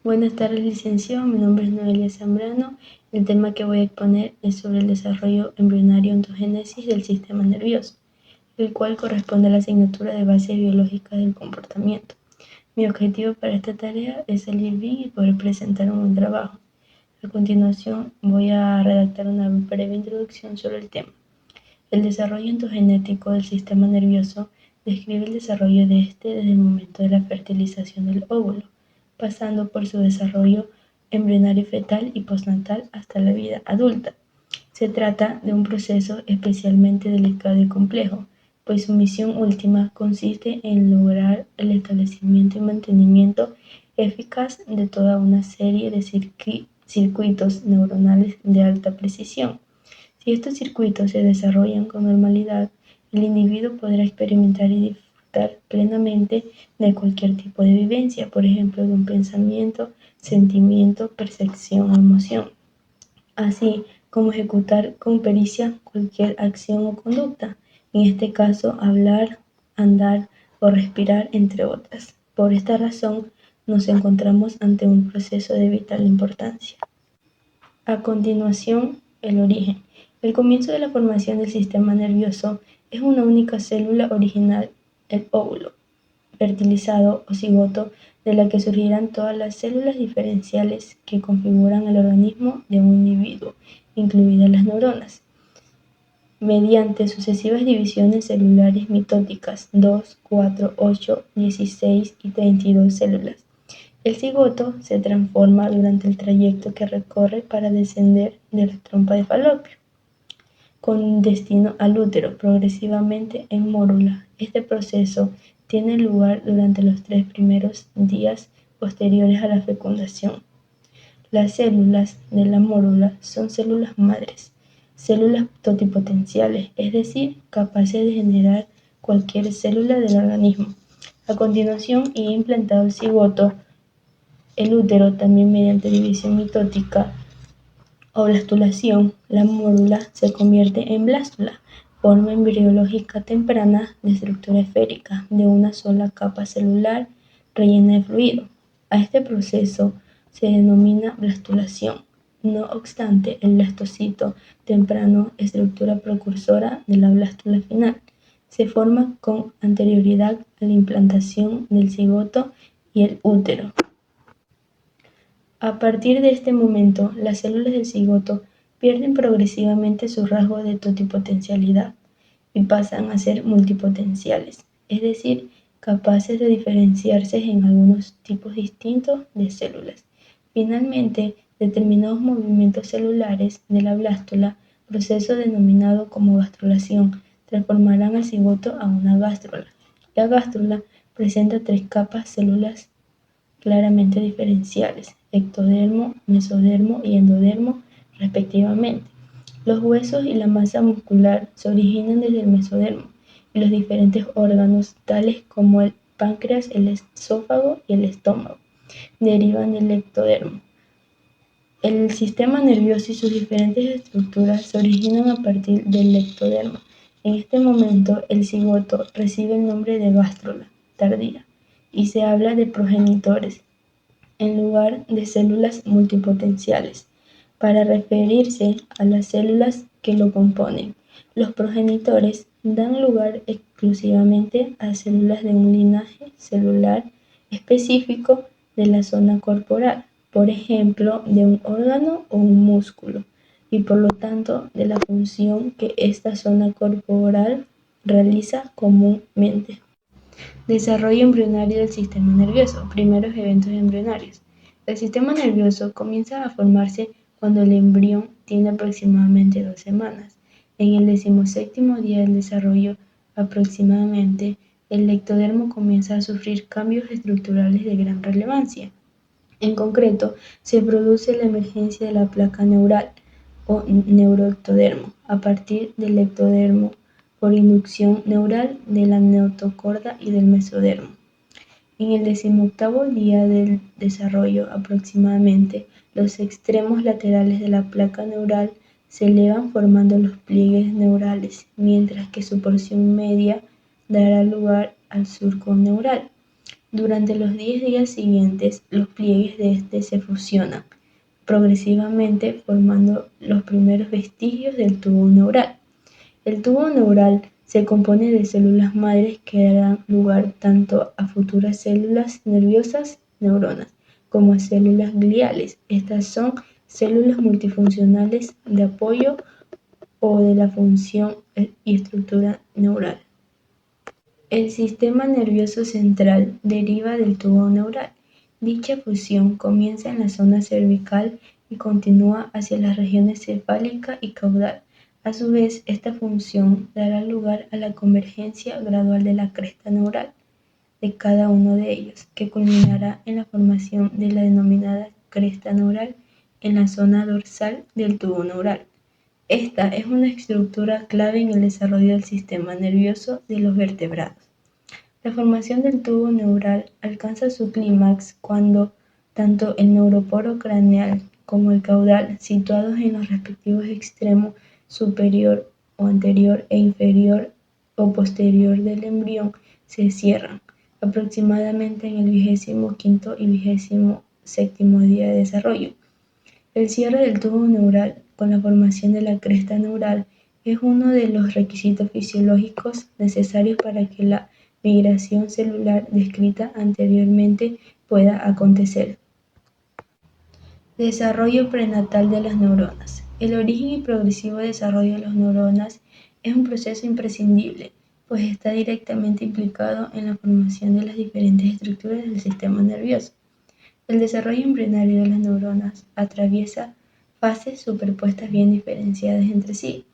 Buenas tardes, licenciado. Mi nombre es Noelia Zambrano. El tema que voy a exponer es sobre el desarrollo embrionario ontogénesis del sistema nervioso, el cual corresponde a la asignatura de bases biológicas del comportamiento. Mi objetivo para esta tarea es salir bien y poder presentar un buen trabajo. A continuación, voy a redactar una breve introducción sobre el tema. El desarrollo ontogenético del sistema nervioso describe el desarrollo de este desde el momento de la fertilización del óvulo, pasando por su desarrollo embrionario fetal y postnatal hasta la vida adulta. Se trata de un proceso especialmente delicado y complejo, pues su misión última consiste en lograr el establecimiento y mantenimiento eficaz de toda una serie de circuitos neuronales de alta precisión. Si estos circuitos se desarrollan con normalidad, el individuo podrá experimentar y disfrutar plenamente de cualquier tipo de vivencia, por ejemplo, de un pensamiento, sentimiento, percepción o emoción, así como ejecutar con pericia cualquier acción o conducta, en este caso hablar, andar o respirar, entre otras. Por esta razón, nos encontramos ante un proceso de vital importancia. A continuación, el origen. El comienzo de la formación del sistema nervioso es una única célula original, el óvulo fertilizado o cigoto, de la que surgirán todas las células diferenciales que configuran el organismo de un individuo, incluidas las neuronas, mediante sucesivas divisiones celulares mitóticas, 2, 4, 8, 16 y 32 células. El cigoto se transforma durante el trayecto que recorre para descender de la trompa de Falopio, con destino al útero, progresivamente en mórula. Este proceso tiene lugar durante los 3 primeros días posteriores a la fecundación. Las células de la mórula son células madres, células totipotenciales, es decir, capaces de generar cualquier célula del organismo. A continuación, y implantado el cigoto, el útero, también mediante división mitótica o blastulación, la mórula se convierte en blástula, forma embriológica temprana de estructura esférica, de una sola capa celular rellena de fluido. A este proceso se denomina blastulación. No obstante, el blastocito temprano, estructura precursora de la blástula final, se forma con anterioridad a la implantación del cigoto y el útero. A partir de este momento, las células del cigoto pierden progresivamente su rasgo de totipotencialidad y pasan a ser multipotenciales, es decir, capaces de diferenciarse en algunos tipos distintos de células. Finalmente, determinados movimientos celulares de la blástula, proceso denominado como gastrulación, transformarán al cigoto a una gástrula. La gástrula presenta 3 capas células claramente diferenciales: ectodermo, mesodermo y endodermo, respectivamente. Los huesos y la masa muscular se originan desde el mesodermo, y los diferentes órganos, tales como el páncreas, el esófago y el estómago, derivan del ectodermo. El sistema nervioso y sus diferentes estructuras se originan a partir del ectodermo. En este momento, el cigoto recibe el nombre de gástrula tardía y se habla de progenitores en lugar de células multipotenciales, para referirse a las células que lo componen. Los progenitores dan lugar exclusivamente a células de un linaje celular específico de la zona corporal, por ejemplo, de un órgano o un músculo, y por lo tanto de la función que esta zona corporal realiza comúnmente. Desarrollo embrionario del sistema nervioso. Primeros eventos embrionarios. El sistema nervioso comienza a formarse cuando el embrión tiene aproximadamente 2 semanas. En el 17º día del desarrollo, aproximadamente, el ectodermo comienza a sufrir cambios estructurales de gran relevancia. En concreto, se produce la emergencia de la placa neural o neuroectodermo a partir del ectodermo por inducción neural de la notocorda y del mesodermo. En el 18º día del desarrollo, aproximadamente, los extremos laterales de la placa neural se elevan formando los pliegues neurales, mientras que su porción media dará lugar al surco neural. Durante los 10 días siguientes, los pliegues de este se fusionan progresivamente formando los primeros vestigios del tubo neural. El tubo neural se compone de células madres que darán lugar tanto a futuras células nerviosas, neuronas, como a células gliales. Estas son células multifuncionales de apoyo o de la función y estructura neural. El sistema nervioso central deriva del tubo neural. Dicha fusión comienza en la zona cervical y continúa hacia las regiones cefálica y caudal. A su vez, esta función dará lugar a la convergencia gradual de la cresta neural de cada uno de ellos, que culminará en la formación de la denominada cresta neural en la zona dorsal del tubo neural. Esta es una estructura clave en el desarrollo del sistema nervioso de los vertebrados. La formación del tubo neural alcanza su clímax cuando tanto el neuroporo craneal como el caudal, situados en los respectivos extremos superior o anterior e inferior o posterior del embrión, se cierran, aproximadamente en el 25º y 27º día de desarrollo. El cierre del tubo neural con la formación de la cresta neural es uno de los requisitos fisiológicos necesarios para que la migración celular descrita anteriormente pueda acontecer. Desarrollo prenatal de las neuronas. El origen y progresivo desarrollo de las neuronas es un proceso imprescindible, pues está directamente implicado en la formación de las diferentes estructuras del sistema nervioso. El desarrollo embrionario de las neuronas atraviesa fases superpuestas bien diferenciadas entre sí.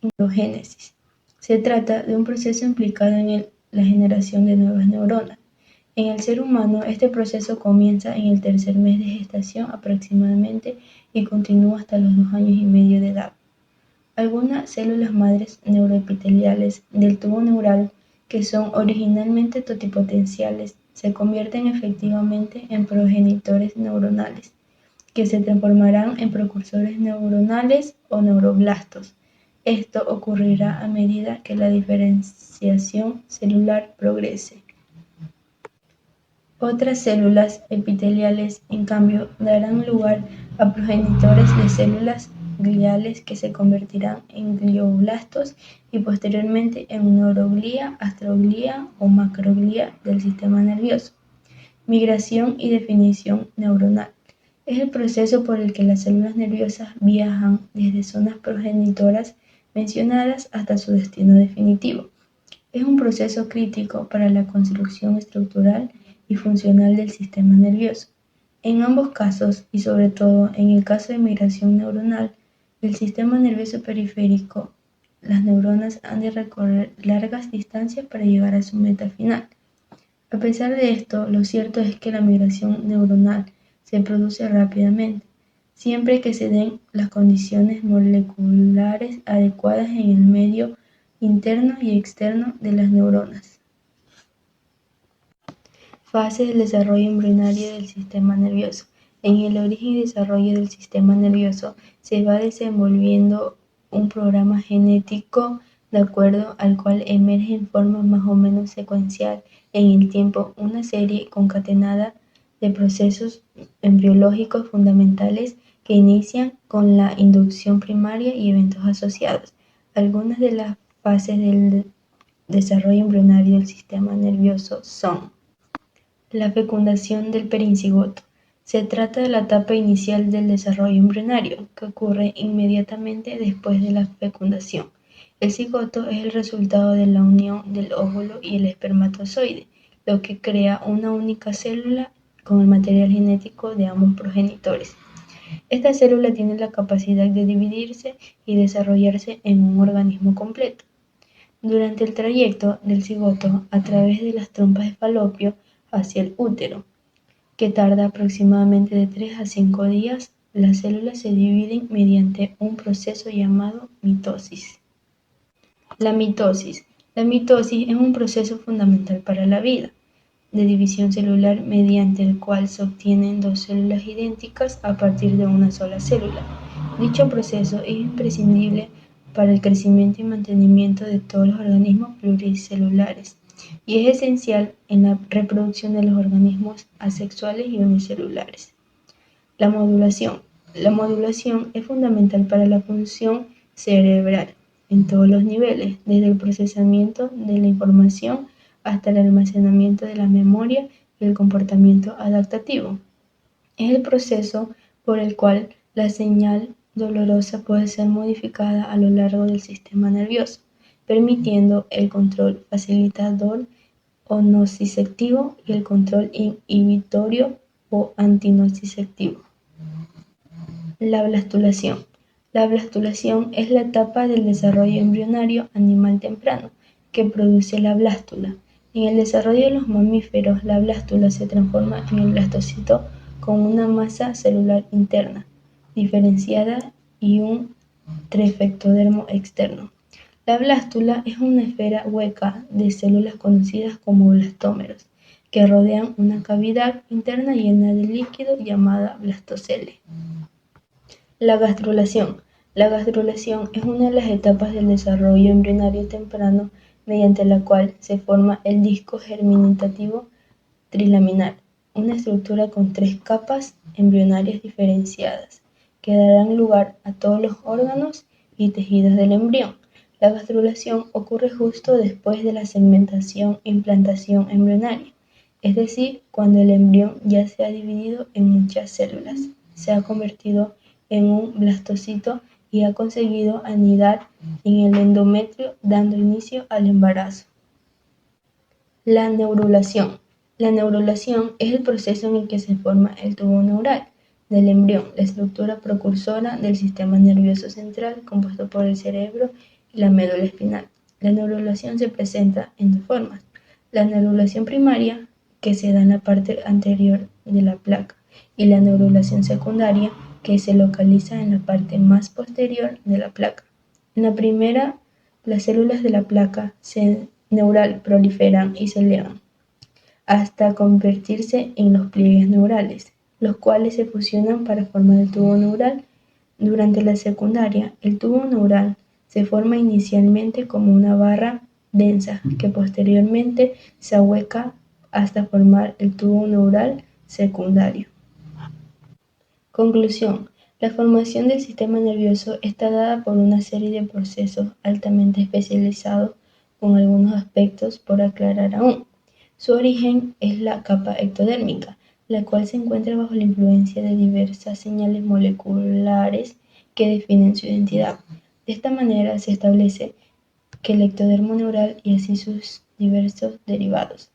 Neurogénesis. Se trata de un proceso implicado en la generación de nuevas neuronas. En el ser humano, este proceso comienza en el tercer mes de gestación aproximadamente y continúa hasta los 2 años y medio de edad. Algunas células madres neuroepiteliales del tubo neural, que son originalmente totipotenciales, se convierten efectivamente en progenitores neuronales, que se transformarán en precursores neuronales o neuroblastos. Esto ocurrirá a medida que la diferenciación celular progrese. Otras células epiteliales, en cambio, darán lugar a progenitores de células gliales que se convertirán en glioblastos y posteriormente en neuroglía, astroglía o macroglía del sistema nervioso. Migración y definición neuronal. Es el proceso por el que las células nerviosas viajan desde zonas progenitoras mencionadas hasta su destino definitivo. Es un proceso crítico para la construcción estructural y funcional del sistema nervioso. En ambos casos, y sobre todo en el caso de migración neuronal, el sistema nervioso periférico, las neuronas han de recorrer largas distancias para llegar a su meta final. A pesar de esto, lo cierto es que la migración neuronal se produce rápidamente, siempre que se den las condiciones moleculares adecuadas en el medio interno y externo de las neuronas. Fase del desarrollo embrionario del sistema nervioso. En el origen y desarrollo del sistema nervioso se va desenvolviendo un programa genético de acuerdo al cual emerge en forma más o menos secuencial en el tiempo una serie concatenada de procesos embriológicos fundamentales que inician con la inducción primaria y eventos asociados. Algunas de las fases del desarrollo embrionario del sistema nervioso son: la fecundación del perincigoto. Se trata de la etapa inicial del desarrollo embrionario, que ocurre inmediatamente después de la fecundación. El cigoto es el resultado de la unión del óvulo y el espermatozoide, lo que crea una única célula con el material genético de ambos progenitores. Esta célula tiene la capacidad de dividirse y desarrollarse en un organismo completo. Durante el trayecto del cigoto a través de las trompas de falopio hacia el útero, que tarda aproximadamente de 3 a 5 días, las células se dividen mediante un proceso llamado mitosis. La mitosis. La mitosis es un proceso fundamental para la vida, de división celular mediante el cual se obtienen dos células idénticas a partir de una sola célula. Dicho proceso es imprescindible para el crecimiento y mantenimiento de todos los organismos pluricelulares. y es esencial en la reproducción de los organismos asexuales y unicelulares. La modulación. La modulación es fundamental para la función cerebral en todos los niveles, desde el procesamiento de la información hasta el almacenamiento de la memoria y el comportamiento adaptativo. Es el proceso por el cual la señal dolorosa puede ser modificada a lo largo del sistema nervioso, permitiendo el control facilitador o nociceptivo y el control inhibitorio o antinociceptivo. La blastulación. La blastulación es la etapa del desarrollo embrionario animal temprano que produce la blástula. En el desarrollo de los mamíferos, la blástula se transforma en el blastocito con una masa celular interna, diferenciada y un trefectodermo externo. La blástula es una esfera hueca de células conocidas como blastómeros, que rodean una cavidad interna llena de líquido llamada blastocele. La gastrulación. La gastrulación es una de las etapas del desarrollo embrionario temprano mediante la cual se forma el disco germinativo trilaminar, una estructura con 3 capas embrionarias diferenciadas, que darán lugar a todos los órganos y tejidos del embrión. La gastrulación ocurre justo después de la segmentación e implantación embrionaria, es decir, cuando el embrión ya se ha dividido en muchas células, se ha convertido en un blastocito y ha conseguido anidar en el endometrio, dando inicio al embarazo. La neurulación. La neurulación es el proceso en el que se forma el tubo neural del embrión, la estructura precursora del sistema nervioso central compuesto por el cerebro y la médula espinal. La neurulación se presenta en 2 formas. La neurulación primaria, que se da en la parte anterior de la placa, y la neurulación secundaria, que se localiza en la parte más posterior de la placa. En la primera, las células de la placa neural proliferan y se elevan hasta convertirse en los pliegues neurales, los cuales se fusionan para formar el tubo neural. Durante la secundaria, el tubo neural se forma inicialmente como una barra densa que posteriormente se ahueca hasta formar el tubo neural secundario. Conclusión. La formación del sistema nervioso está dada por una serie de procesos altamente especializados con algunos aspectos por aclarar aún. Su origen es la capa ectodérmica, la cual se encuentra bajo la influencia de diversas señales moleculares que definen su identidad. De esta manera se establece que el ectodermo neural y así sus diversos derivados.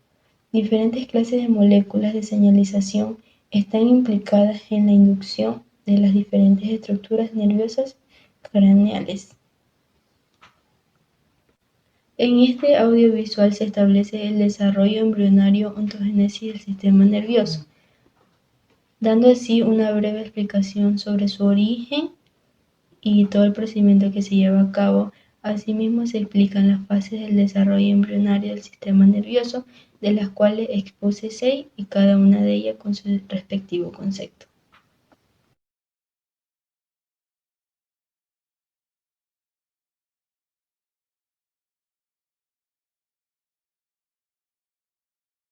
Diferentes clases de moléculas de señalización están implicadas en la inducción de las diferentes estructuras nerviosas craneales. En este audiovisual se establece el desarrollo embrionario ontogénesis del sistema nervioso, dando así una breve explicación sobre su origen y todo el procedimiento que se lleva a cabo. Asimismo, se explican las fases del desarrollo embrionario del sistema nervioso, de las cuales expuse 6 y cada una de ellas con su respectivo concepto.